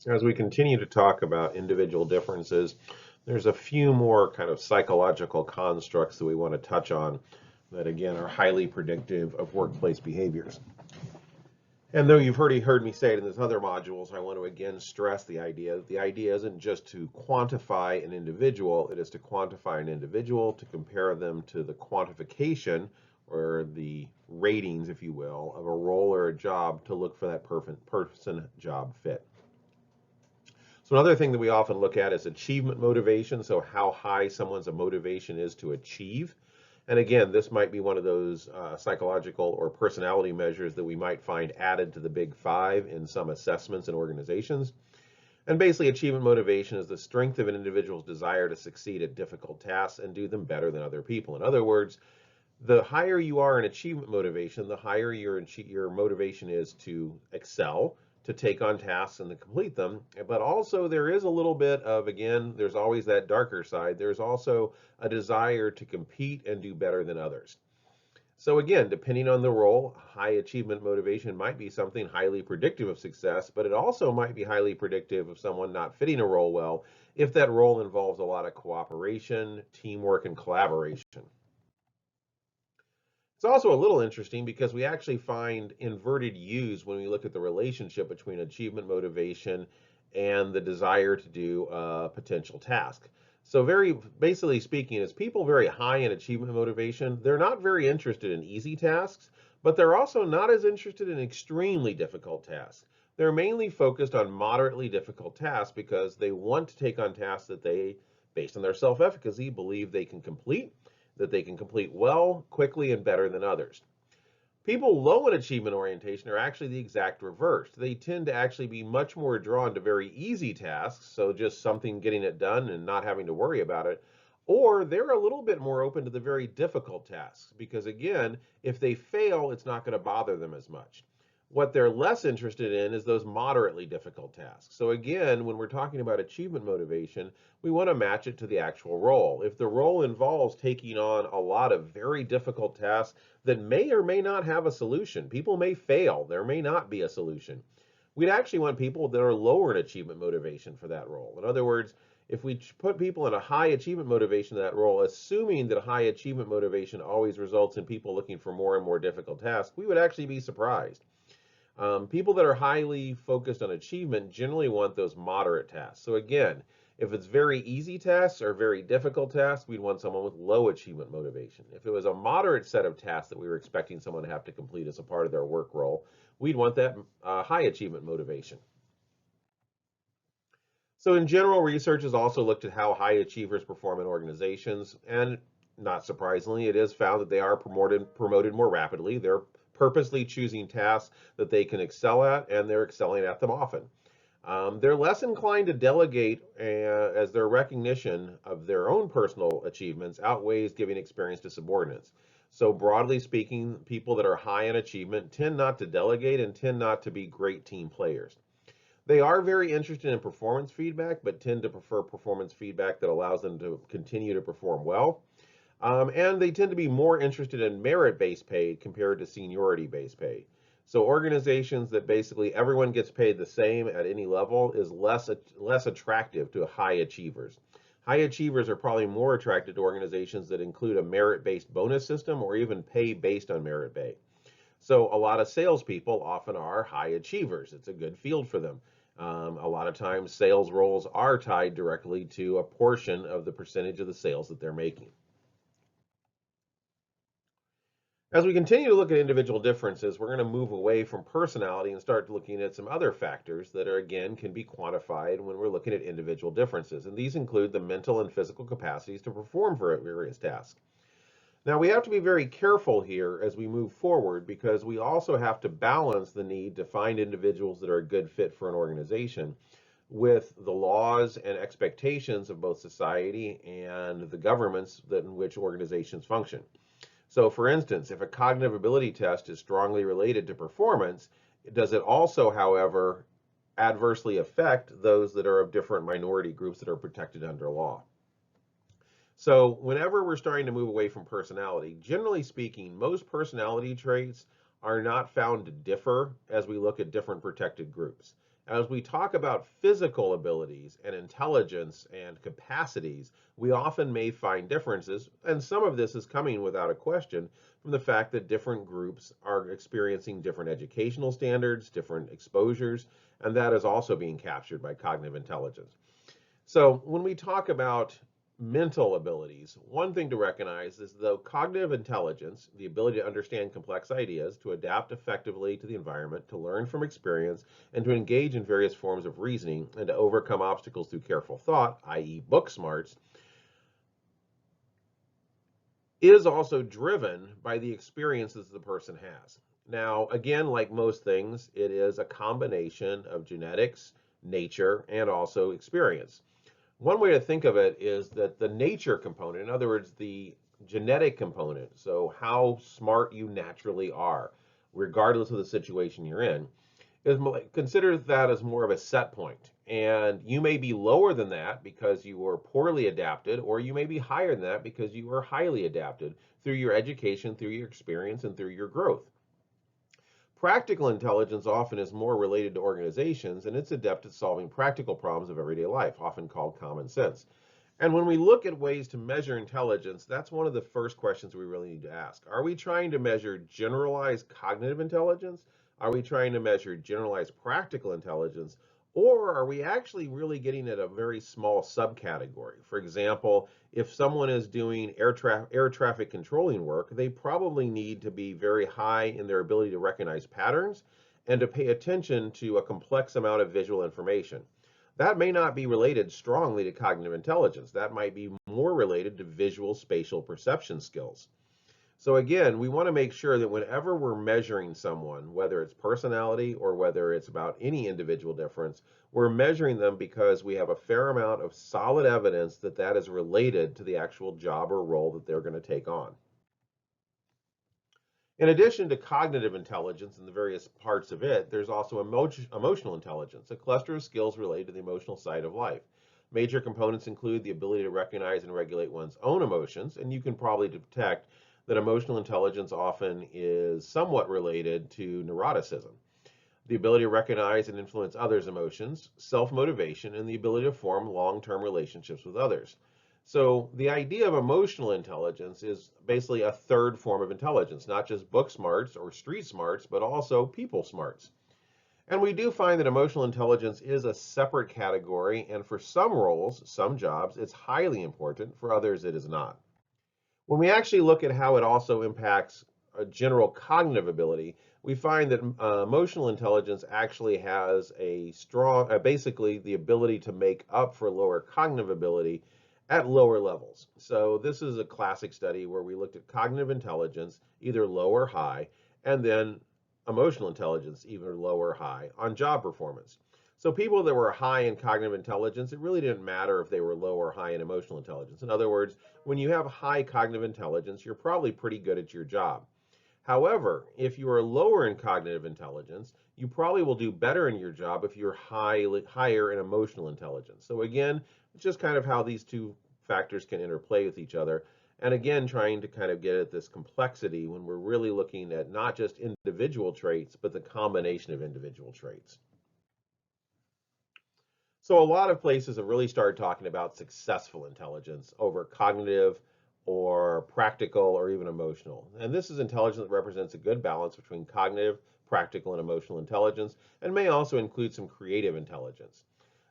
As we continue to talk about individual differences, there's a few more kind of psychological constructs that we want to touch on that, again, are highly predictive of workplace behaviors. And though you've already heard me say it in these other modules, I want to again stress the idea that the idea isn't just to quantify an individual, it is to quantify an individual, to compare them to the quantification or the ratings, if you will, of a role or a job to look for that person job fit. So another thing that we often look at is achievement motivation, so how high someone's motivation is to achieve. And again, this might be one of those psychological or personality measures that we might find added to the big five in some assessments and organizations. And basically, achievement motivation is the strength of an individual's desire to succeed at difficult tasks and do them better than other people. In other words, the higher you are in achievement motivation, the higher your motivation is to excel, to take on tasks and to complete them. But also there is a little bit of, again, there's always that darker side. There's also a desire to compete and do better than others. So again, depending on the role, high achievement motivation might be something highly predictive of success, but it also might be highly predictive of someone not fitting a role well if that role involves a lot of cooperation, teamwork, and collaboration. It's also a little interesting because we actually find inverted U's when we look at the relationship between achievement motivation and the desire to do a potential task. So very basically speaking, as people very high in achievement motivation, they're not very interested in easy tasks, but they're also not as interested in extremely difficult tasks. They're mainly focused on moderately difficult tasks because they want to take on tasks that they, based on their self-efficacy, believe they can complete, that they can complete well, quickly, and better than others. People low in achievement orientation are actually the exact reverse. They tend to actually be much more drawn to very easy tasks, so just something getting it done and not having to worry about it, or they're a little bit more open to the very difficult tasks because, again, if they fail, it's not going to bother them as much. What they're less interested in is those moderately difficult tasks. So again, when we're talking about achievement motivation, we want to match it to the actual role. If the role involves taking on a lot of very difficult tasks that may or may not have a solution, people may fail, there may not be a solution. We'd actually want people that are lower in achievement motivation for that role. In other words, if we put people in a high achievement motivation to that role, assuming that high achievement motivation always results in people looking for more and more difficult tasks, we would actually be surprised. People that are highly focused on achievement generally want those moderate tasks. So again, if it's very easy tasks or very difficult tasks, we'd want someone with low achievement motivation. If it was a moderate set of tasks that we were expecting someone to have to complete as a part of their work role, we'd want that high achievement motivation. So in general, research has also looked at how high achievers perform in organizations, and not surprisingly, it is found that they are promoted more rapidly. They're purposely choosing tasks that they can excel at, and they're excelling at them often. They're less inclined to delegate as their recognition of their own personal achievements outweighs giving experience to subordinates. So broadly speaking, people that are high in achievement tend not to delegate and tend not to be great team players. They are very interested in performance feedback, but tend to prefer performance feedback that allows them to continue to perform well. And they tend to be more interested in merit-based pay compared to seniority-based pay. So organizations that basically everyone gets paid the same at any level is less attractive to high achievers. High achievers are probably more attracted to organizations that include a merit-based bonus system or even pay based on merit pay. So a lot of salespeople often are high achievers. It's a good field for them. A lot of times sales roles are tied directly to a portion of the percentage of the sales that they're making. As we continue to look at individual differences, we're going to move away from personality and start looking at some other factors that are, again, can be quantified when we're looking at individual differences. And these include the mental and physical capacities to perform various tasks. Now, we have to be very careful here as we move forward because we also have to balance the need to find individuals that are a good fit for an organization with the laws and expectations of both society and the governments in which organizations function. So for instance, if a cognitive ability test is strongly related to performance, does it also, however, adversely affect those that are of different minority groups that are protected under law? So whenever we're starting to move away from personality, generally speaking, most personality traits are not found to differ as we look at different protected groups. As we talk about physical abilities and intelligence and capacities, we often may find differences, and some of this is coming without a question from the fact that different groups are experiencing different educational standards, different exposures, and that is also being captured by cognitive intelligence. So when we talk about mental abilities, one thing to recognize is though cognitive intelligence, the ability to understand complex ideas, to adapt effectively to the environment, to learn from experience, and to engage in various forms of reasoning, and to overcome obstacles through careful thought, i.e. book smarts, is also driven by the experiences the person has. Now, again, like most things, it is a combination of genetics, nature, and also experience. One way to think of it is that the nature component, in other words, the genetic component, so how smart you naturally are, regardless of the situation you're in, is consider that as more of a set point. And you may be lower than that because you were poorly adapted, or you may be higher than that because you were highly adapted through your education, through your experience, and through your growth. Practical intelligence often is more related to organizations, and it's adept at solving practical problems of everyday life, often called common sense. And when we look at ways to measure intelligence, that's one of the first questions we really need to ask. Are we trying to measure generalized cognitive intelligence? Are we trying to measure generalized practical intelligence? Or are we actually really getting at a very small subcategory? For example, if someone is doing air traffic controlling work, they probably need to be very high in their ability to recognize patterns and to pay attention to a complex amount of visual information. That may not be related strongly to cognitive intelligence. That might be more related to visual spatial perception skills. So again, we want to make sure that whenever we're measuring someone, whether it's personality or whether it's about any individual difference, we're measuring them because we have a fair amount of solid evidence that that is related to the actual job or role that they're going to take on. In addition to cognitive intelligence and the various parts of it, there's also emotional intelligence, a cluster of skills related to the emotional side of life. Major components include the ability to recognize and regulate one's own emotions, and you can probably detect that emotional intelligence often is somewhat related to neuroticism. The ability to recognize and influence others' emotions, self-motivation, and the ability to form long-term relationships with others. So the idea of emotional intelligence is basically a third form of intelligence, not just book smarts or street smarts, but also people smarts. And we do find that emotional intelligence is a separate category, and for some roles, some jobs, it's highly important. For others, it is not. When we actually look at how it also impacts a general cognitive ability, we find that emotional intelligence actually has a strong, basically the ability to make up for lower cognitive ability at lower levels. So this is a classic study where we looked at cognitive intelligence, either low or high, and then emotional intelligence, either low or high, on job performance. So people that were high in cognitive intelligence, it really didn't matter if they were low or high in emotional intelligence. In other words, when you have high cognitive intelligence, you're probably pretty good at your job. However, if you are lower in cognitive intelligence, you probably will do better in your job if you're higher in emotional intelligence. So again, it's just kind of how these two factors can interplay with each other. And again, trying to kind of get at this complexity when we're really looking at not just individual traits, but the combination of individual traits. So a lot of places have really started talking about successful intelligence over cognitive or practical or even emotional. And this is intelligence that represents a good balance between cognitive, practical, and emotional intelligence, and may also include some creative intelligence.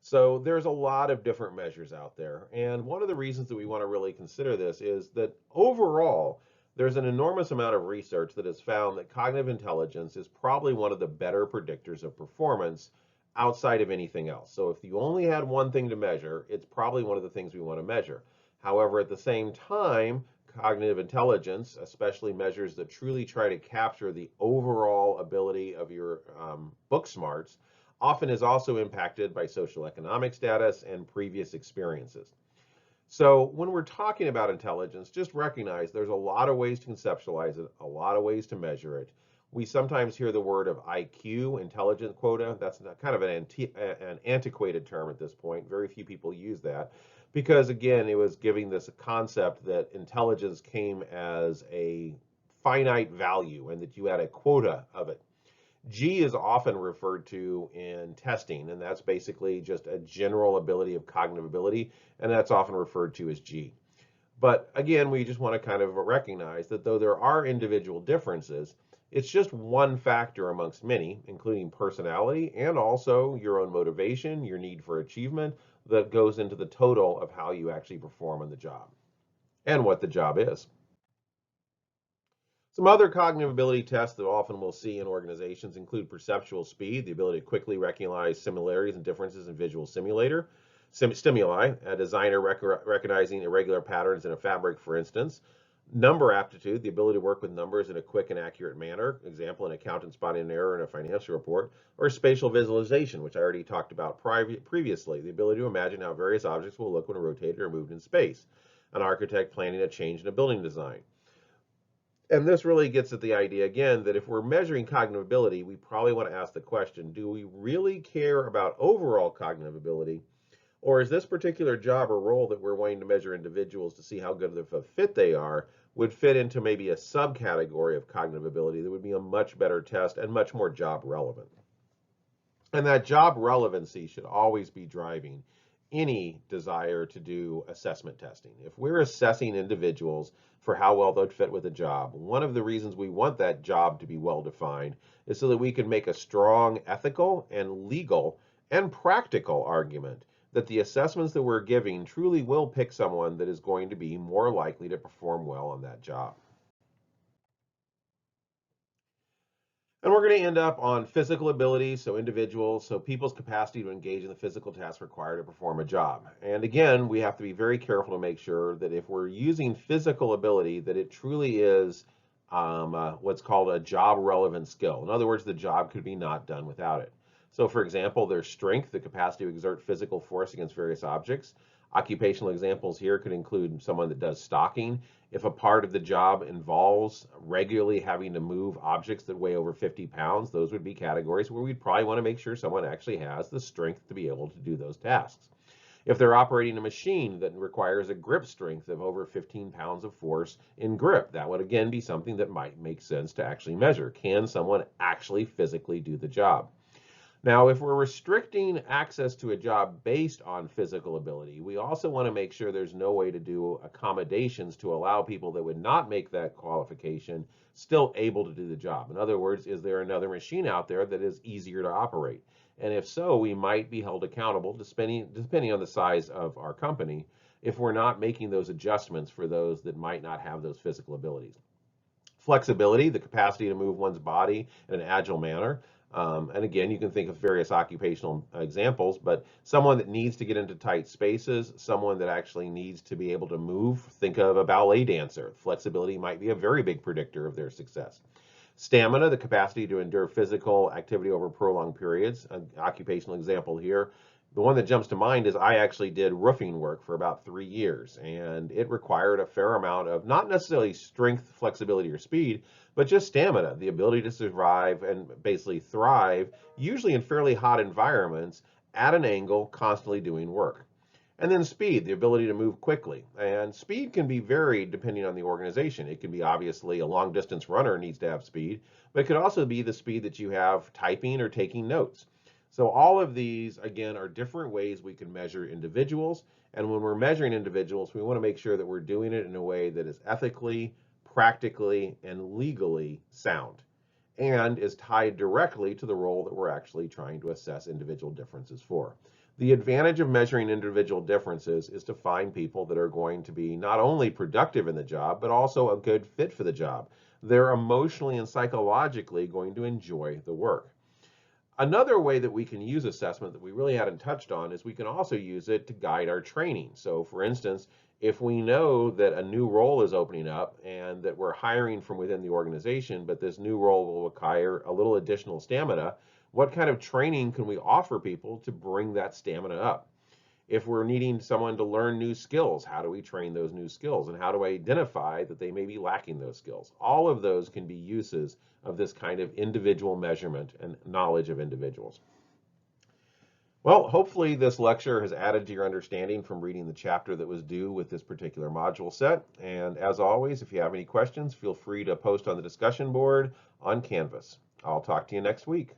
So there's a lot of different measures out there. And one of the reasons that we want to really consider this is that overall, there's an enormous amount of research that has found that cognitive intelligence is probably one of the better predictors of performance outside of anything else. So if you only had one thing to measure, it's probably one of the things we want to measure. However, at the same time, cognitive intelligence, especially measures that truly try to capture the overall ability of your book smarts, often is also impacted by social economic status and previous experiences. So when we're talking about intelligence, just recognize there's a lot of ways to conceptualize it, a lot of ways to measure it. We sometimes hear the word of IQ, intelligence quota. That's kind of an antiquated term at this point. Very few people use that because, again, it was giving this concept that intelligence came as a finite value and that you had a quota of it. G is often referred to in testing, and that's basically just a general ability of cognitive ability, and that's often referred to as G. But again, we just want to kind of recognize that though there are individual differences, it's just one factor amongst many, including personality and also your own motivation, your need for achievement, that goes into the total of how you actually perform on the job and what the job is. Some other cognitive ability tests that often we'll see in organizations include perceptual speed, the ability to quickly recognize similarities and differences in visual stimuli, a designer recognizing irregular patterns in a fabric, for instance. Number aptitude, the ability to work with numbers in a quick and accurate manner, example, an accountant spotting an error in a financial report, or spatial visualization, which I already talked about previously, the ability to imagine how various objects will look when rotated or moved in space, an architect planning a change in a building design. And this really gets at the idea again that if we're measuring cognitive ability, we probably want to ask the question, do we really care about overall cognitive ability? Or is this particular job or role that we're wanting to measure individuals to see how good of a fit they are would fit into maybe a subcategory of cognitive ability that would be a much better test and much more job relevant? And that job relevancy should always be driving any desire to do assessment testing. If we're assessing individuals for how well they'd fit with a job, one of the reasons we want that job to be well defined is so that we can make a strong ethical and legal and practical argument that the assessments that we're giving truly will pick someone that is going to be more likely to perform well on that job. And we're going to end up on physical abilities, so individuals, so people's capacity to engage in the physical tasks required to perform a job. And again, we have to be very careful to make sure that if we're using physical ability, that it truly is what's called a job relevant skill. In other words, the job could be not done without it. So for example, there's strength, the capacity to exert physical force against various objects. Occupational examples here could include someone that does stocking. If a part of the job involves regularly having to move objects that weigh over 50 pounds, those would be categories where we'd probably want to make sure someone actually has the strength to be able to do those tasks. If they're operating a machine that requires a grip strength of over 15 pounds of force in grip, that would again be something that might make sense to actually measure. Can someone actually physically do the job? Now, if we're restricting access to a job based on physical ability, we also want to make sure there's no way to do accommodations to allow people that would not make that qualification still able to do the job. In other words, is there another machine out there that is easier to operate? And if so, we might be held accountable, depending on the size of our company, if we're not making those adjustments for those that might not have those physical abilities. Flexibility, the capacity to move one's body in an agile manner. And again, you can think of various occupational examples, but someone that needs to get into tight spaces, someone that actually needs to be able to move, think of a ballet dancer. Flexibility might be a very big predictor of their success. Stamina, the capacity to endure physical activity over prolonged periods. An occupational example here. The one that jumps to mind is I actually did roofing work for about 3 years, and it required a fair amount of not necessarily strength, flexibility, or speed, but just stamina, the ability to survive and basically thrive, usually in fairly hot environments, at an angle, constantly doing work. And then speed, the ability to move quickly. And speed can be varied depending on the organization. It can be obviously a long distance runner needs to have speed, but it could also be the speed that you have typing or taking notes. So all of these, again, are different ways we can measure individuals. And when we're measuring individuals, we want to make sure that we're doing it in a way that is ethically, practically, and legally sound and is tied directly to the role that we're actually trying to assess individual differences for. The advantage of measuring individual differences is to find people that are going to be not only productive in the job, but also a good fit for the job. They're emotionally and psychologically going to enjoy the work. Another way that we can use assessment that we really hadn't touched on is we can also use it to guide our training. So for instance, if we know that a new role is opening up and that we're hiring from within the organization, but this new role will require a little additional stamina, what kind of training can we offer people to bring that stamina up? If we're needing someone to learn new skills, how do we train those new skills? And how do I identify that they may be lacking those skills? All of those can be uses of this kind of individual measurement and knowledge of individuals. Well, hopefully this lecture has added to your understanding from reading the chapter that was due with this particular module set. And as always, if you have any questions, feel free to post on the discussion board on Canvas. I'll talk to you next week.